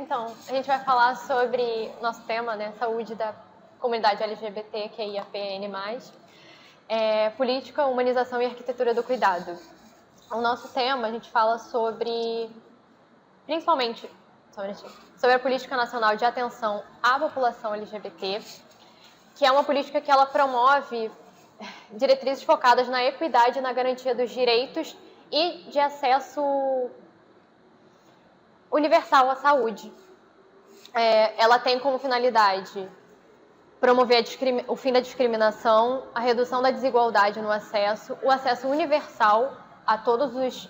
Então, a gente vai falar sobre nosso tema, né, saúde da comunidade LGBTQIAPN+, política, humanização e arquitetura do cuidado. O nosso tema, a gente fala sobre, principalmente, sobre a política nacional de atenção à população LGBT, que é uma política que ela promove diretrizes focadas na equidade e na garantia dos direitos e de acesso universal à saúde. Ela tem como finalidade promover o fim da discriminação, a redução da desigualdade no acesso, o acesso universal a todos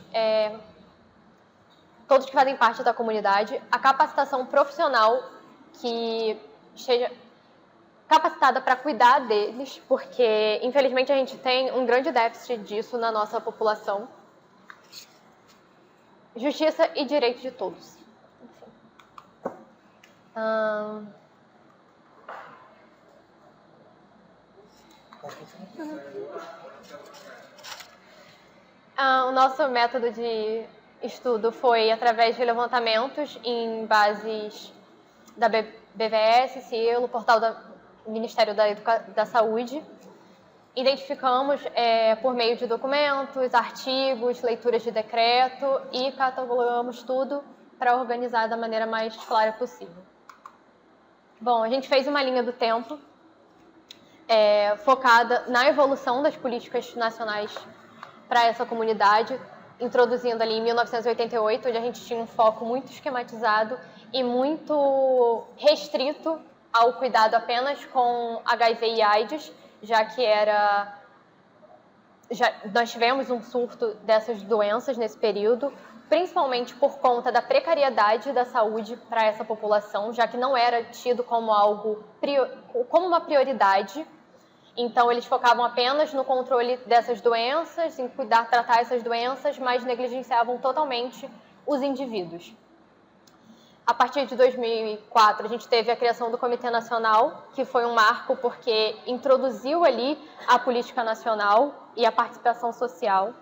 que fazem parte da comunidade, a capacitação profissional que seja capacitada para cuidar deles, porque, infelizmente, a gente tem um grande déficit disso na nossa população. Justiça e direito de todos. O nosso método de estudo foi através de levantamentos em bases da BVS, Cielo, portal do Ministério da Saúde. Identificamos por meio de documentos, artigos, leituras de decreto e catalogamos tudo para organizar da maneira mais clara possível. Bom, a gente fez uma linha do tempo focada na evolução das políticas nacionais para essa comunidade, introduzindo ali em 1988, onde a gente tinha um foco muito esquematizado e muito restrito ao cuidado apenas com HIV e AIDS, já que nós tivemos um surto dessas doenças nesse período, principalmente por conta da precariedade da saúde para essa população, já que não era tido como como uma prioridade. Então, eles focavam apenas no controle dessas doenças, em tratar essas doenças, mas negligenciavam totalmente os indivíduos. A partir de 2004, a gente teve a criação do Comitê Nacional, que foi um marco porque introduziu ali a política nacional e a participação social.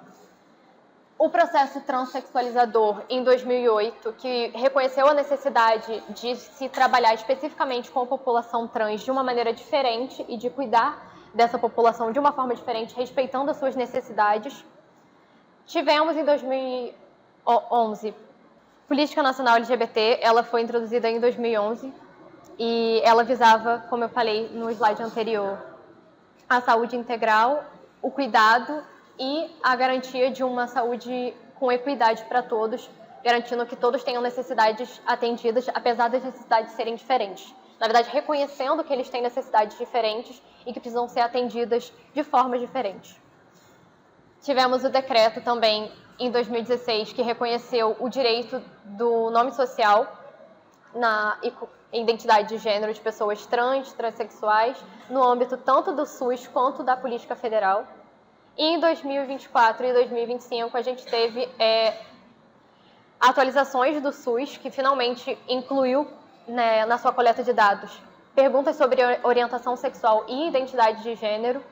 O processo transexualizador, em 2008, que reconheceu a necessidade de se trabalhar especificamente com a população trans de uma maneira diferente e de cuidar dessa população de uma forma diferente, respeitando as suas necessidades. Tivemos, em 2011, Política Nacional LGBT, ela foi introduzida em 2011 e ela visava, como eu falei no slide anterior, a saúde integral, o cuidado e a garantia de uma saúde com equidade para todos, garantindo que todos tenham necessidades atendidas, apesar das necessidades serem diferentes. Na verdade, reconhecendo que eles têm necessidades diferentes e que precisam ser atendidas de formas diferentes. Tivemos o decreto também, em 2016, que reconheceu o direito do nome social na identidade de gênero de pessoas trans, transexuais, no âmbito tanto do SUS quanto da política federal. E em 2024 e 2025, a gente teve atualizações do SUS, que finalmente incluiu, né, na sua coleta de dados, perguntas sobre orientação sexual e identidade de gênero,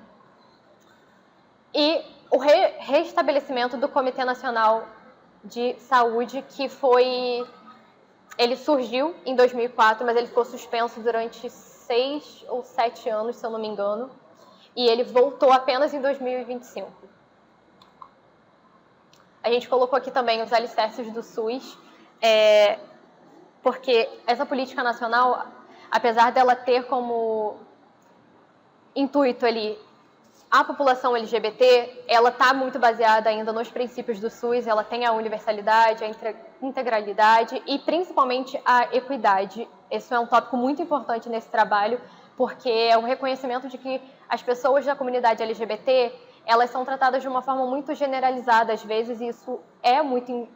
e o restabelecimento do Comitê Nacional de Saúde, que ele surgiu em 2004, mas ele ficou suspenso durante 6 ou 7 anos, se eu não me engano, e ele voltou apenas em 2025. A gente colocou aqui também os alicerces do SUS, porque essa política nacional, apesar dela ter como intuito ali a população LGBT, ela está muito baseada ainda nos princípios do SUS, ela tem a universalidade, a integralidade e principalmente a equidade. Esse é um tópico muito importante nesse trabalho, porque é um reconhecimento de que as pessoas da comunidade LGBT, elas são tratadas de uma forma muito generalizada às vezes, e isso é muito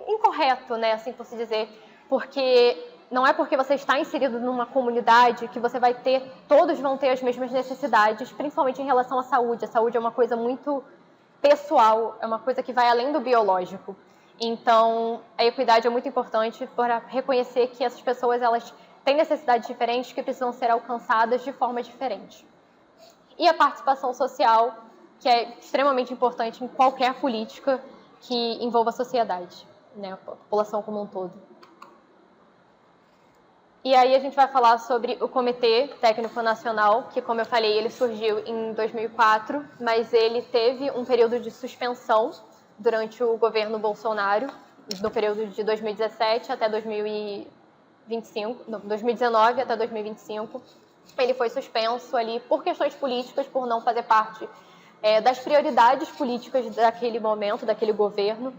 incorreto, né, assim por se dizer, porque não é porque você está inserido numa comunidade que você todos vão ter as mesmas necessidades, principalmente em relação à saúde. A saúde é uma coisa muito pessoal, é uma coisa que vai além do biológico. Então, a equidade é muito importante para reconhecer que essas pessoas, elas têm necessidades diferentes que precisam ser alcançadas de forma diferente. E a participação social, que é extremamente importante em qualquer política que envolva a sociedade, né, a população como um todo. E aí a gente vai falar sobre o Comitê Técnico Nacional, que, como eu falei, ele surgiu em 2004, mas ele teve um período de suspensão durante o governo Bolsonaro, no período de 2017 até 2025, não, 2019 até 2025. Ele foi suspenso ali por questões políticas, por não fazer parte das prioridades políticas daquele momento, daquele governo.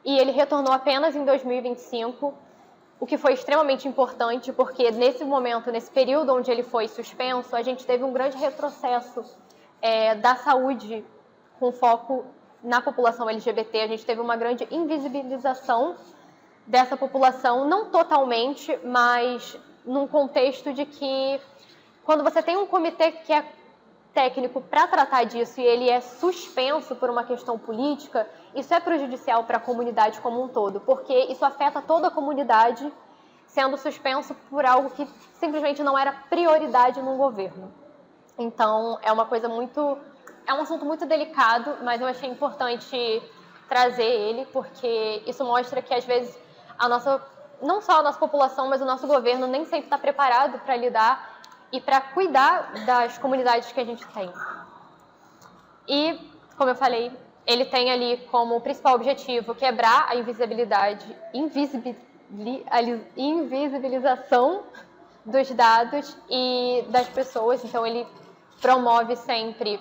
E ele retornou apenas em 2025, o que foi extremamente importante, porque nesse momento, nesse período onde ele foi suspenso, a gente teve um grande retrocesso da saúde com foco na população LGBT. A gente teve uma grande invisibilização dessa população, não totalmente, mas num contexto de que quando você tem um comitê que é técnico para tratar disso e ele é suspenso por uma questão política, isso é prejudicial para a comunidade como um todo, porque isso afeta toda a comunidade, sendo suspenso por algo que simplesmente não era prioridade no governo. Então, é um assunto muito delicado, mas eu achei importante trazer ele, porque isso mostra que, às vezes, não só a nossa população, mas o nosso governo nem sempre está preparado para lidar e para cuidar das comunidades que a gente tem. E, como eu falei, ele tem ali como principal objetivo quebrar a invisibilização dos dados e das pessoas. Então, ele promove sempre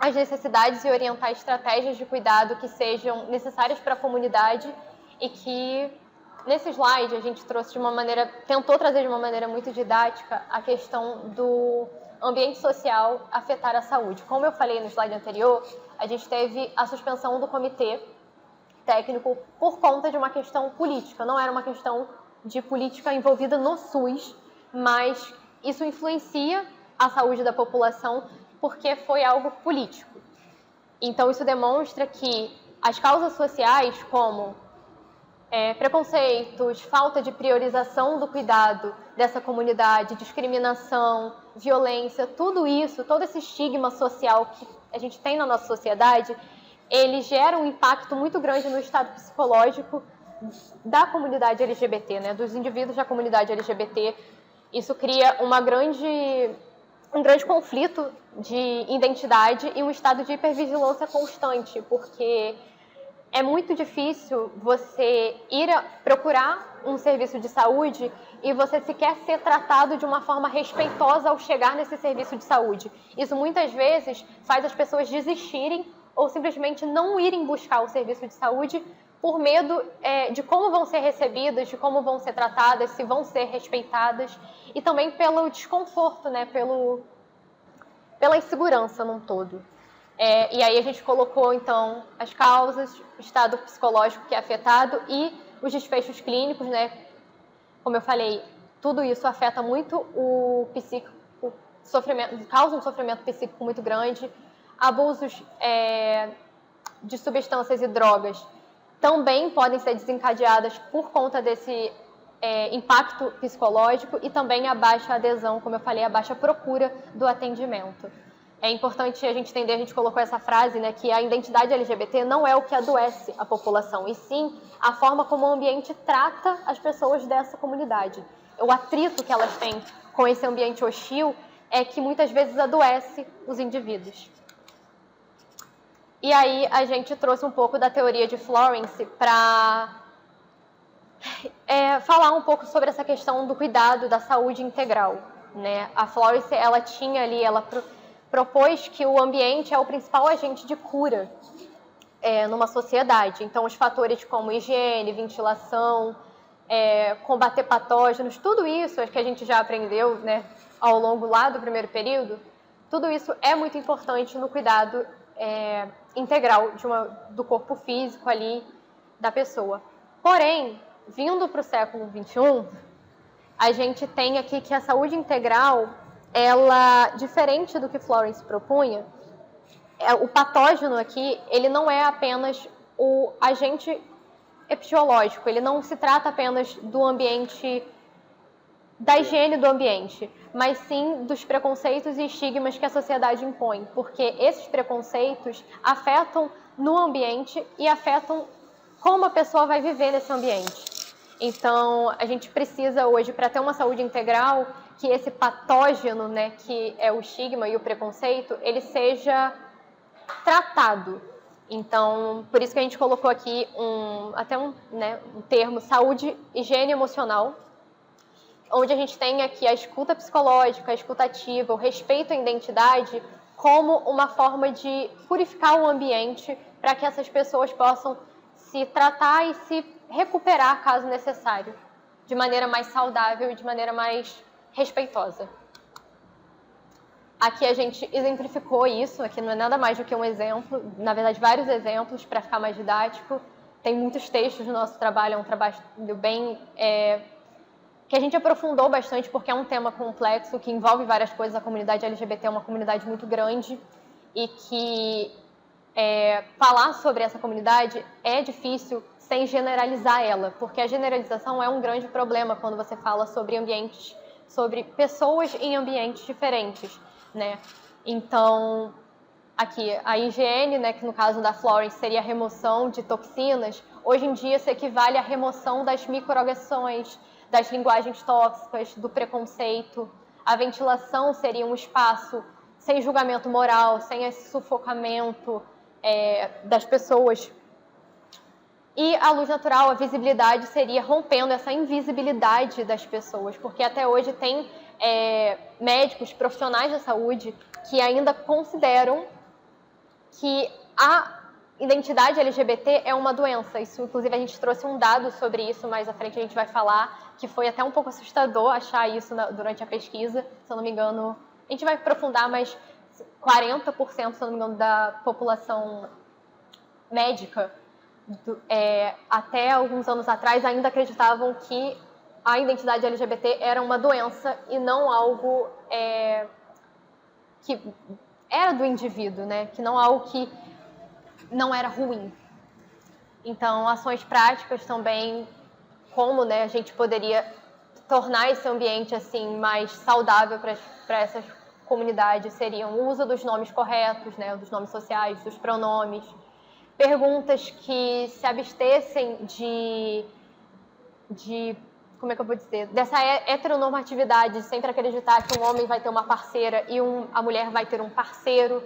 as necessidades e orientar estratégias de cuidado que sejam necessárias para a comunidade e que, nesse slide, a gente tentou trazer de uma maneira muito didática a questão do ambiente social afetar a saúde. Como eu falei no slide anterior, a gente teve a suspensão do comitê técnico por conta de uma questão política. Não era uma questão de política envolvida no SUS, mas isso influencia a saúde da população porque foi algo político. Então, isso demonstra que as causas sociais, como preconceitos, falta de priorização do cuidado dessa comunidade, discriminação, violência, tudo isso, todo esse estigma social que a gente tem na nossa sociedade, ele gera um impacto muito grande no estado psicológico da comunidade LGBT, né, dos indivíduos da comunidade LGBT. Isso cria um grande conflito de identidade e um estado de hipervigilância constante, porque é muito difícil você procurar um serviço de saúde e você sequer ser tratado de uma forma respeitosa ao chegar nesse serviço de saúde. Isso muitas vezes faz as pessoas desistirem ou simplesmente não irem buscar o serviço de saúde por medo de como vão ser recebidas, de como vão ser tratadas, se vão ser respeitadas, e também pelo desconforto, né, pela insegurança num todo. E aí a gente colocou, então, as causas, o estado psicológico que é afetado e os desfechos clínicos, né? Como eu falei, tudo isso afeta muito o psíquico, causa um sofrimento psíquico muito grande. Abusos de substâncias e drogas também podem ser desencadeadas por conta desse impacto psicológico e também a baixa adesão, como eu falei, a baixa procura do atendimento. É importante a gente entender, a gente colocou essa frase, né, que a identidade LGBT não é o que adoece a população, e sim a forma como o ambiente trata as pessoas dessa comunidade. O atrito que elas têm com esse ambiente hostil é que muitas vezes adoece os indivíduos. E aí a gente trouxe um pouco da teoria de Florence para falar um pouco sobre essa questão do cuidado da saúde integral, né? A Florence, ela tinha ali, propôs que o ambiente é o principal agente de cura numa sociedade. Então, os fatores como higiene, ventilação, combater patógenos, tudo isso que a gente já aprendeu, né, ao longo lá do primeiro período, tudo isso é muito importante no cuidado integral do corpo físico ali da pessoa. Porém, vindo para o século XXI, a gente tem aqui que a saúde integral, ela, diferente do que Florence propunha, o patógeno aqui, ele não é apenas o agente epidemiológico, ele não se trata apenas do ambiente, da higiene do ambiente, mas sim dos preconceitos e estigmas que a sociedade impõe, porque esses preconceitos afetam no ambiente e afetam como a pessoa vai viver nesse ambiente. Então, a gente precisa hoje, para ter uma saúde integral, que esse patógeno, né, que é o estigma e o preconceito, ele seja tratado. Então, por isso que a gente colocou aqui um termo saúde, higiene emocional, onde a gente tem aqui a escuta psicológica, a escuta ativa, o respeito à identidade como uma forma de purificar o ambiente para que essas pessoas possam se tratar e se recuperar, caso necessário, de maneira mais saudável e de maneira mais respeitosa. Aqui a gente exemplificou isso, aqui não é nada mais do que um exemplo, na verdade vários exemplos para ficar mais didático. Tem muitos textos do nosso trabalho, é um trabalho bem... que a gente aprofundou bastante porque é um tema complexo, que envolve várias coisas. A comunidade LGBT é uma comunidade muito grande e que falar sobre essa comunidade é difícil sem generalizar ela, porque a generalização é um grande problema quando você fala sobre ambientes, sobre pessoas em ambientes diferentes, né? Então, aqui, a higiene, né, que no caso da Florence seria a remoção de toxinas, hoje em dia se equivale à remoção das microagressões, das linguagens tóxicas, do preconceito. A ventilação seria um espaço sem julgamento moral, sem esse sufocamento das pessoas. E a luz natural, a visibilidade, seria rompendo essa invisibilidade das pessoas, porque até hoje tem médicos, profissionais da saúde, que ainda consideram que a identidade LGBT é uma doença. Isso, inclusive, a gente trouxe um dado sobre isso, mais à frente a gente vai falar, que foi até um pouco assustador achar isso durante a pesquisa, se eu não me engano. A gente vai aprofundar, mas 40%, se eu não me engano, da população médica, até alguns anos atrás, ainda acreditavam que a identidade LGBT era uma doença e não algo que era do indivíduo, né? Que não algo que não era ruim. Então, ações práticas também, como, né, a gente poderia tornar esse ambiente assim mais saudável para essas comunidades, seriam o uso dos nomes corretos, né, dos nomes sociais, dos pronomes, perguntas que se abstessem de como é que eu vou dizer, dessa heteronormatividade, de sempre acreditar que um homem vai ter uma parceira e a mulher vai ter um parceiro,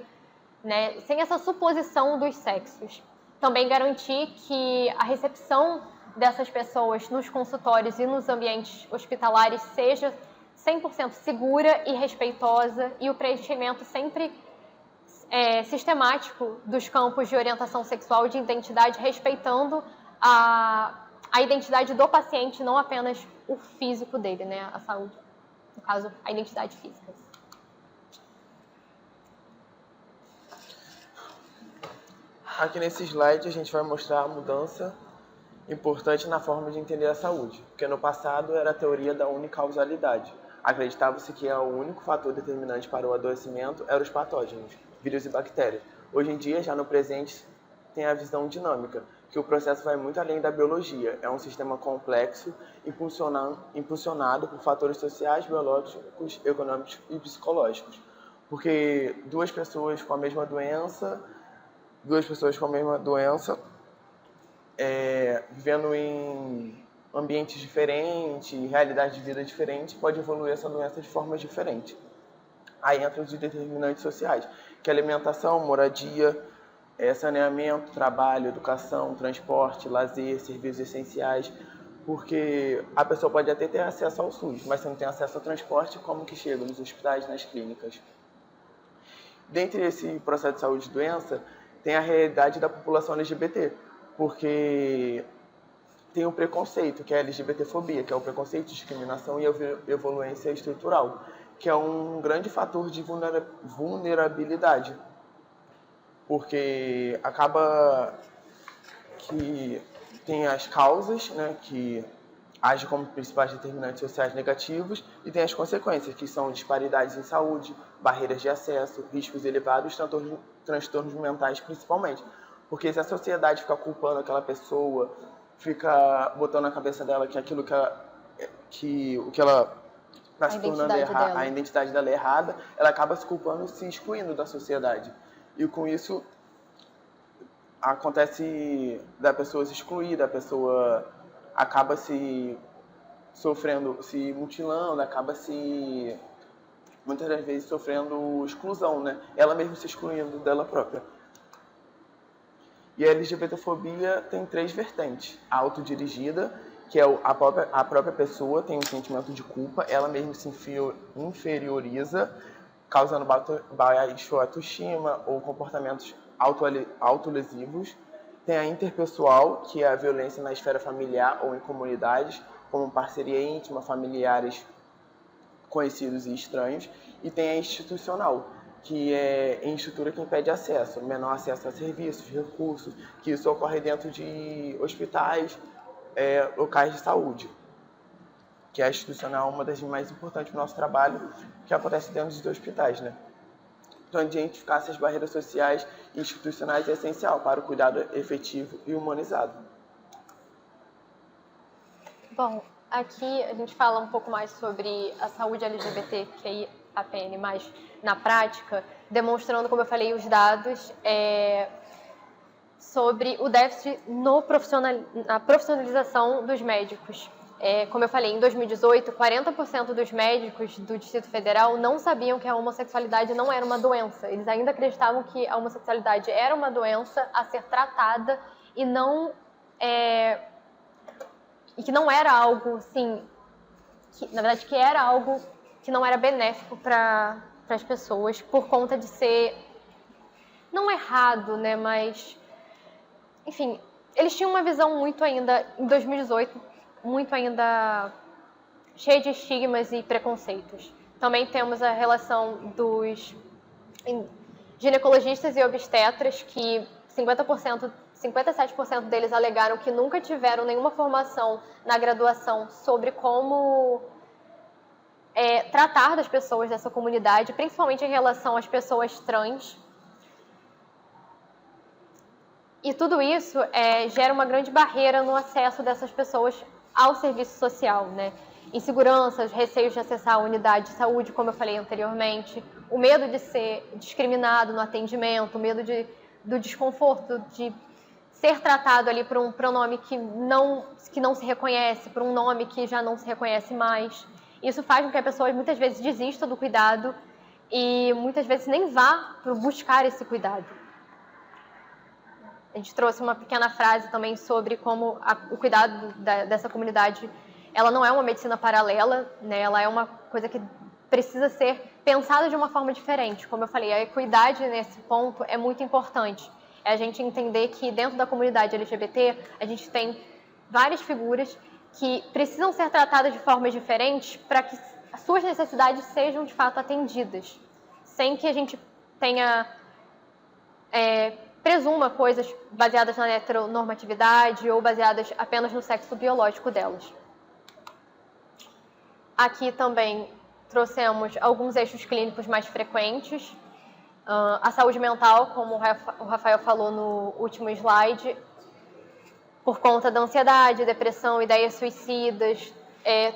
né? Sem essa suposição dos sexos. Também garantir que a recepção dessas pessoas nos consultórios e nos ambientes hospitalares seja 100% segura e respeitosa, e o preenchimento sempre sistemático dos campos de orientação sexual e de identidade, respeitando a identidade do paciente, não apenas o físico dele, né? A saúde, no caso, a identidade física. Aqui nesse slide a gente vai mostrar a mudança importante na forma de entender a saúde, porque no passado era a teoria da unicausalidade. Acreditava-se que o único fator determinante para o adoecimento eram os patógenos, vírus e bactérias. Hoje em dia, já no presente, tem a visão dinâmica, que o processo vai muito além da biologia. É um sistema complexo, impulsionado por fatores sociais, biológicos, econômicos e psicológicos. Porque duas pessoas com a mesma doença, vivendo em ambientes diferentes, realidade de vida diferente, pode evoluir essa doença de formas diferentes. Aí entram os determinantes sociais, que é alimentação, moradia, saneamento, trabalho, educação, transporte, lazer, serviços essenciais, porque a pessoa pode até ter acesso ao SUS, mas se não tem acesso ao transporte, como que chega nos hospitais, nas clínicas? Dentre esse processo de saúde e doença, tem a realidade da população LGBT, porque tem o preconceito, que é a LGBTfobia, que é o preconceito, discriminação e evoluência estrutural, que é um grande fator de vulnerabilidade, porque acaba que tem as causas, né, que agem como principais determinantes sociais negativos, e tem as consequências, que são disparidades em saúde, barreiras de acesso, riscos elevados, transtornos mentais principalmente. Porque se a sociedade fica culpando aquela pessoa, fica botando na cabeça dela que aquilo o que ela está se tornando errado, a identidade dela é errada, ela acaba se culpando e se excluindo da sociedade. E com isso acontece da pessoa se excluir, da pessoa acaba se sofrendo, se mutilando, muitas das vezes sofrendo exclusão, né? Ela mesma se excluindo dela própria. E a LGBTfobia tem 3 vertentes. A autodirigida, que é a própria pessoa tem um sentimento de culpa, ela mesma se inferioriza, causando baixo autoestima ou comportamentos autolesivos. Tem a interpessoal, que é a violência na esfera familiar ou em comunidades, como parceria íntima, familiares, conhecidos e estranhos. E tem a institucional, que é em estrutura que impede acesso, menor acesso a serviços, recursos, que isso ocorre dentro de hospitais, locais de saúde, que a institucional é uma das mais importantes do nosso trabalho, que acontece dentro dos hospitais, né? Então, identificar essas barreiras sociais e institucionais é essencial para o cuidado efetivo e humanizado. Bom, aqui a gente fala um pouco mais sobre a saúde LGBTQIAPN+, na prática, demonstrando, como eu falei, os dados sobre o déficit na profissionalização dos médicos. Como eu falei, em 2018, 40% dos médicos do Distrito Federal não sabiam que a homossexualidade não era uma doença. Eles ainda acreditavam que a homossexualidade era uma doença a ser tratada e que não era algo, assim, na verdade, que era algo que não era benéfico para as pessoas por conta de ser, não errado, né, mas, enfim, eles tinham uma visão muito ainda, em 2018, muito ainda cheia de estigmas e preconceitos. Também temos a relação dos ginecologistas e obstetras, que 57% deles alegaram que nunca tiveram nenhuma formação na graduação sobre como tratar das pessoas dessa comunidade, principalmente em relação às pessoas trans. E tudo isso gera uma grande barreira no acesso dessas pessoas ao serviço social, né? Inseguranças, receios de acessar a unidade de saúde, como eu falei anteriormente, o medo de ser discriminado no atendimento, o medo do desconforto de ser tratado ali por um pronome que não se reconhece, por um nome que já não se reconhece mais. Isso faz com que a pessoa muitas vezes desista do cuidado e muitas vezes nem vá buscar esse cuidado. A gente trouxe uma pequena frase também sobre como o cuidado dessa comunidade, ela não é uma medicina paralela, né? Ela é uma coisa que precisa ser pensada de uma forma diferente. Como eu falei, a equidade nesse ponto é muito importante. É a gente entender que dentro da comunidade LGBT, a gente tem várias figuras que precisam ser tratadas de formas diferentes para que as suas necessidades sejam de fato atendidas, sem que a gente tenha... presuma coisas baseadas na heteronormatividade ou baseadas apenas no sexo biológico delas. Aqui também trouxemos alguns eixos clínicos mais frequentes. A saúde mental, como o Rafael falou no último slide, por conta da ansiedade, depressão, ideias suicidas.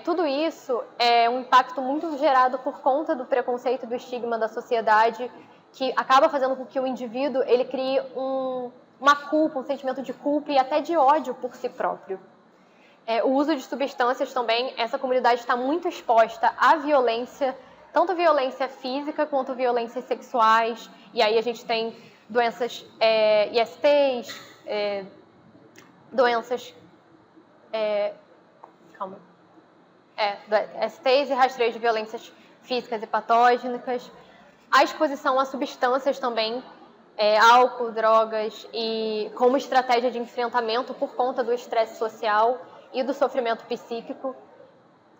Tudo isso é um impacto muito gerado por conta do preconceito, do estigma da sociedade, que acaba fazendo com que o indivíduo ele crie uma culpa, um sentimento de culpa e até de ódio por si próprio. O uso de substâncias também, essa comunidade está muito exposta à violência, tanto violência física quanto violências sexuais, e aí a gente tem doenças ISTs, doenças... STs e rastreio de violências físicas e patógenas. A exposição a substâncias também, álcool, drogas, e como estratégia de enfrentamento por conta do estresse social e do sofrimento psíquico.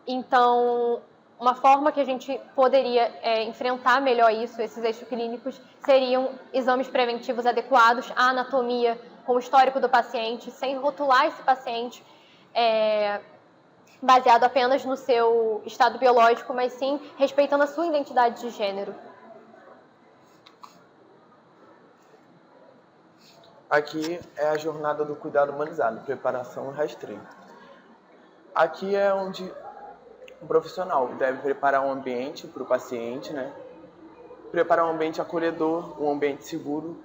Então, uma forma que a gente poderia enfrentar melhor isso, esses eixos clínicos, seriam exames preventivos adequados à anatomia, com o histórico do paciente, sem rotular esse paciente baseado apenas no seu estado biológico, mas sim respeitando a sua identidade de gênero. Aqui é a jornada do cuidado humanizado, preparação e rastreio. Aqui é onde o profissional deve preparar um ambiente para o paciente, né? Preparar um ambiente acolhedor, um ambiente seguro,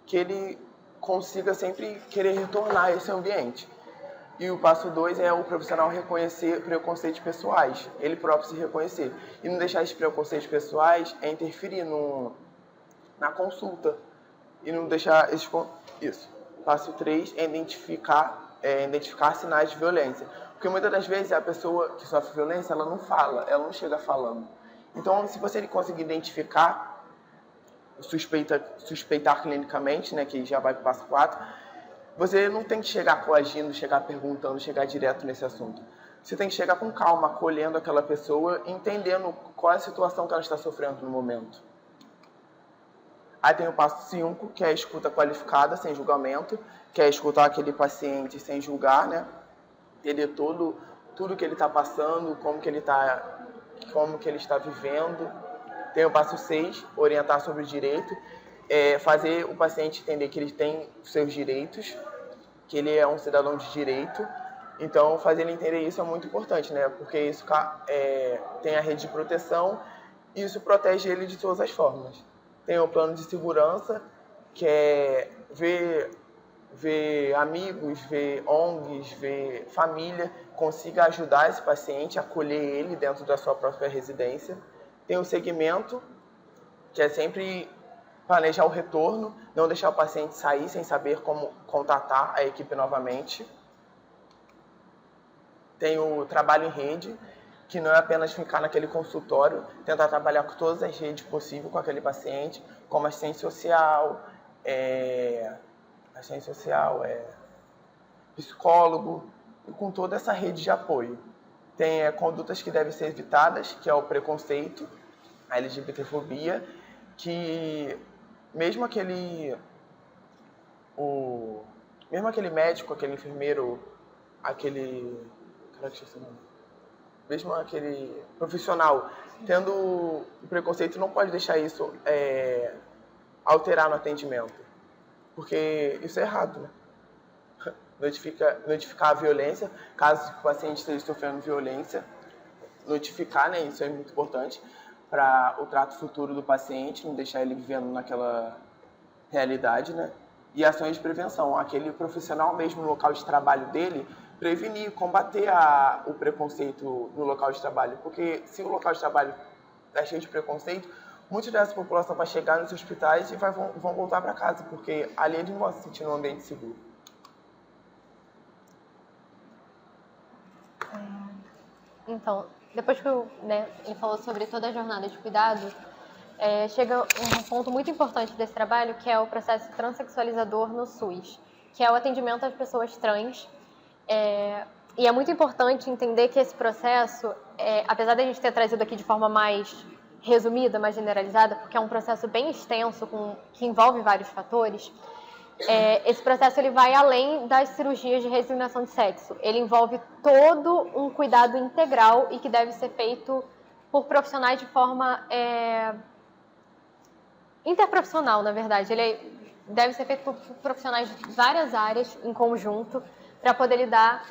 que ele consiga sempre querer retornar a esse ambiente. E o passo 2 é o profissional reconhecer preconceitos pessoais, ele próprio se reconhecer. E não deixar esses preconceitos pessoais interferir na consulta. E não deixar isso. Passo 3 é identificar sinais de violência. Porque muitas das vezes a pessoa que sofre violência, ela não fala, ela não chega falando. Então, se você conseguir identificar, suspeitar clinicamente, né, que já vai para o passo 4, você não tem que chegar coagindo, chegar perguntando, chegar direto nesse assunto. Você tem que chegar com calma, acolhendo aquela pessoa, entendendo qual é a situação que ela está sofrendo no momento. Aí tem o passo 5, que é a escuta qualificada, sem julgamento, que é escutar aquele paciente sem julgar, né? Entender tudo que ele está passando, como que ele está vivendo. Tem o passo 6, orientar sobre o direito, fazer o paciente entender que ele tem os seus direitos, que ele é um cidadão de direito. Então, fazer ele entender isso é muito importante, né? Porque isso tem a rede de proteção e isso protege ele de todas as formas. Tem o plano de segurança, que é ver amigos, ver ONGs, ver família, consiga ajudar esse paciente, acolher ele dentro da sua própria residência. Tem o segmento, que é sempre planejar o retorno, não deixar o paciente sair sem saber como contatar a equipe novamente. Tem o trabalho em rede, que não é apenas ficar naquele consultório, tentar trabalhar com todas as redes possíveis com aquele paciente, como assistente social, psicólogo, e com toda essa rede de apoio. Tem condutas que devem ser evitadas, que é o preconceito, a LGBTfobia, que mesmo aquele médico, aquele enfermeiro, mesmo aquele profissional tendo o preconceito, não pode deixar isso alterar no atendimento, porque isso é errado, né? Notificar a violência, caso o paciente esteja sofrendo violência, notificar, né? Isso é muito importante para o trato futuro do paciente, não deixar ele vivendo naquela realidade, né? E ações de prevenção, aquele profissional mesmo no local de trabalho dele, prevenir, combater o preconceito no local de trabalho, porque se o local de trabalho é cheio de preconceito, muita dessa população vai chegar nos hospitais e vão voltar para casa, porque ali eles não vão se sentir num ambiente seguro. Então, depois que ele falou sobre toda a jornada de cuidado, chega um ponto muito importante desse trabalho, que é o processo transexualizador no SUS, que é o atendimento às pessoas trans. E é muito importante entender que esse processo, apesar de a gente ter trazido aqui de forma mais resumida, mais generalizada, porque é um processo bem extenso, que envolve vários fatores, esse processo ele vai além das cirurgias de resignação de sexo. Ele envolve todo um cuidado integral e que deve ser feito por profissionais de forma interprofissional, na verdade. Ele deve ser feito por profissionais de várias áreas em conjunto para poder lidar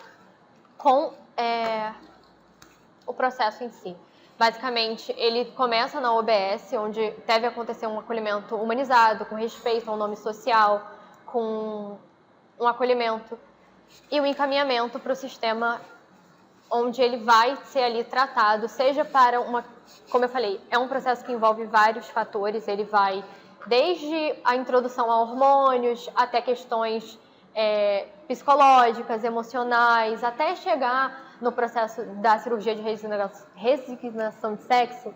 com o processo em si. Basicamente, ele começa na OBS, onde deve acontecer um acolhimento humanizado, com respeito ao nome social, com um acolhimento e o encaminhamento para o sistema onde ele vai ser ali tratado, seja para como eu falei, é um processo que envolve vários fatores, ele vai desde a introdução a hormônios, até questões psicológicas, emocionais, até chegar no processo da cirurgia de resignação de sexo.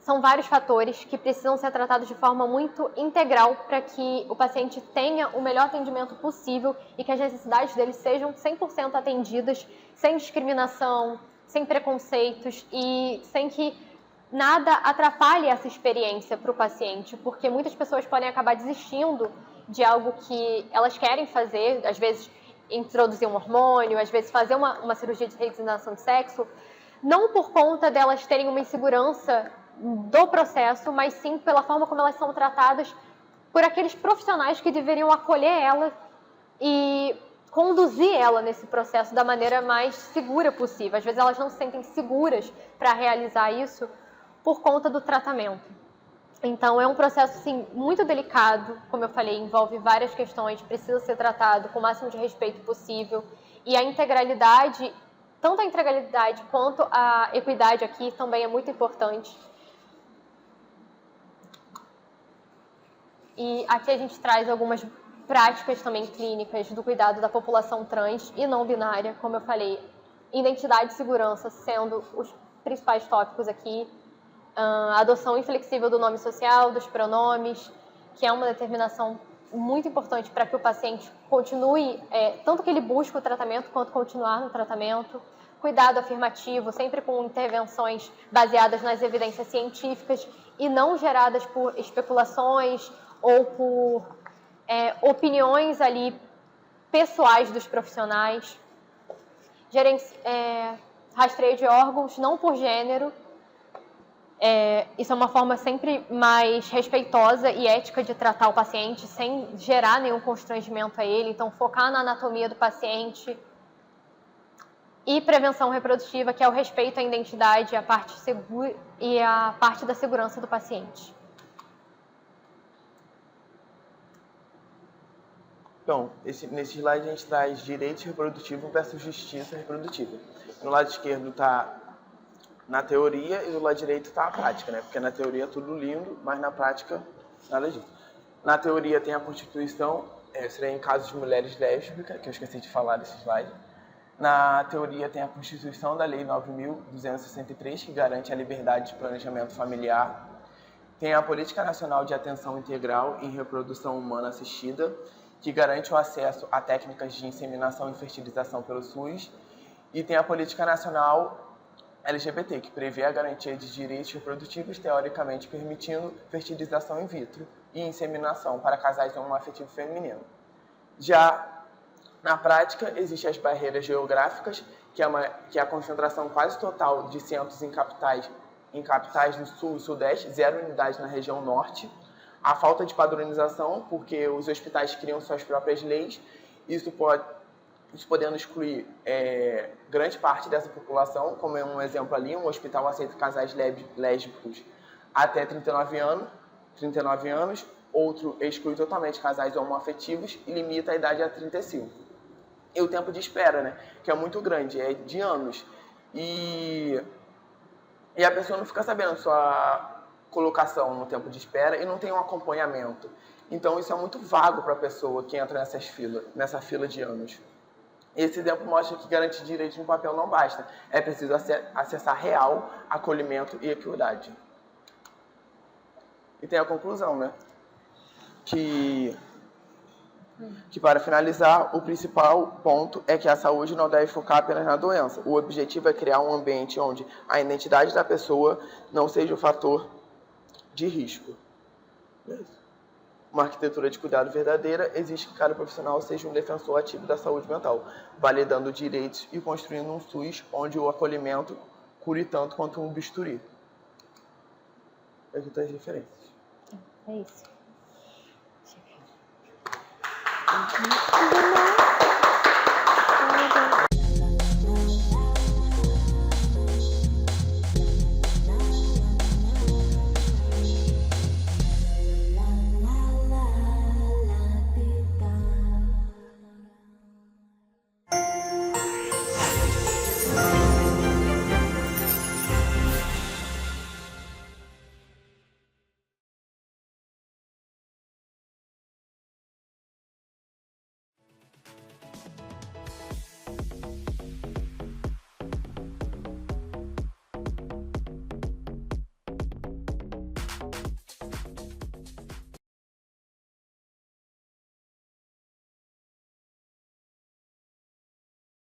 São vários fatores que precisam ser tratados de forma muito integral para que o paciente tenha o melhor atendimento possível e que as necessidades dele sejam 100% atendidas, sem discriminação, sem preconceitos e sem que nada atrapalhe essa experiência para o paciente, porque muitas pessoas podem acabar desistindo de algo que elas querem fazer, às vezes introduzir um hormônio, às vezes fazer uma cirurgia de resignação de sexo, não por conta delas terem uma insegurança do processo, mas sim pela forma como elas são tratadas por aqueles profissionais que deveriam acolher ela e conduzir ela nesse processo da maneira mais segura possível. Às vezes elas não se sentem seguras para realizar isso por conta do tratamento. Então é um processo sim, muito delicado, como eu falei, envolve várias questões, precisa ser tratado com o máximo de respeito possível E a integralidade, tanto a integralidade quanto a equidade aqui também é muito importante. E aqui a gente traz algumas práticas também clínicas do cuidado da população trans e não binária, como eu falei, identidade e segurança sendo os principais tópicos aqui, a adoção inflexível do nome social, dos pronomes, que é uma determinação muito importante para que o paciente continue, tanto que ele busque o tratamento quanto continuar no tratamento, cuidado afirmativo, sempre com intervenções baseadas nas evidências científicas e não geradas por especulações ou por opiniões ali pessoais dos profissionais. Rastreio de órgãos, não por gênero. Isso é uma forma sempre mais respeitosa e ética de tratar o paciente, sem gerar nenhum constrangimento a ele. Então, focar na anatomia do paciente. E prevenção reprodutiva, que é o respeito à identidade e a parte da segurança do paciente. Então, nesse slide a gente traz direito reprodutivo versus justiça reprodutiva. No lado esquerdo está na teoria e do lado direito está a prática, né? Porque na teoria é tudo lindo, mas na prática nada disso. Na teoria tem a Constituição, seria em casos de mulheres lésbicas, que eu esqueci de falar desse slide. Na teoria tem a Constituição da Lei 9.263, que garante a liberdade de planejamento familiar. Tem a Política Nacional de Atenção Integral em Reprodução Humana Assistida, que garante o acesso a técnicas de inseminação e fertilização pelo SUS. E tem a Política Nacional LGBT, que prevê a garantia de direitos reprodutivos, teoricamente permitindo fertilização in vitro e inseminação para casais homoafetivo feminino. Já na prática, existem as barreiras geográficas, que é a concentração quase total de centros em capitais no sul e sudeste, 0 unidades na região norte. A falta de padronização, porque os hospitais criam suas próprias leis, isso podendo excluir grande parte dessa população, como é um exemplo ali, um hospital aceita casais lésbicos até 39 anos, outro exclui totalmente casais homoafetivos e limita a idade a 35. E o tempo de espera, né, que é muito grande, é de anos. E a pessoa não fica sabendo sua colocação no tempo de espera e não tem um acompanhamento. Então isso é muito vago para a pessoa que entra nessa fila de anos. Esse exemplo mostra que garantir direitos no papel não basta. É preciso acessar real acolhimento e equidade. E tem a conclusão, né? Que para finalizar, o principal ponto é que a saúde não deve focar apenas na doença. O objetivo é criar um ambiente onde a identidade da pessoa não seja o fator de risco. Uma arquitetura de cuidado verdadeira exige que cada profissional seja um defensor ativo da saúde mental, validando direitos e construindo um SUS onde o acolhimento cure tanto quanto um bisturi. Aqui estão as referências. É isso.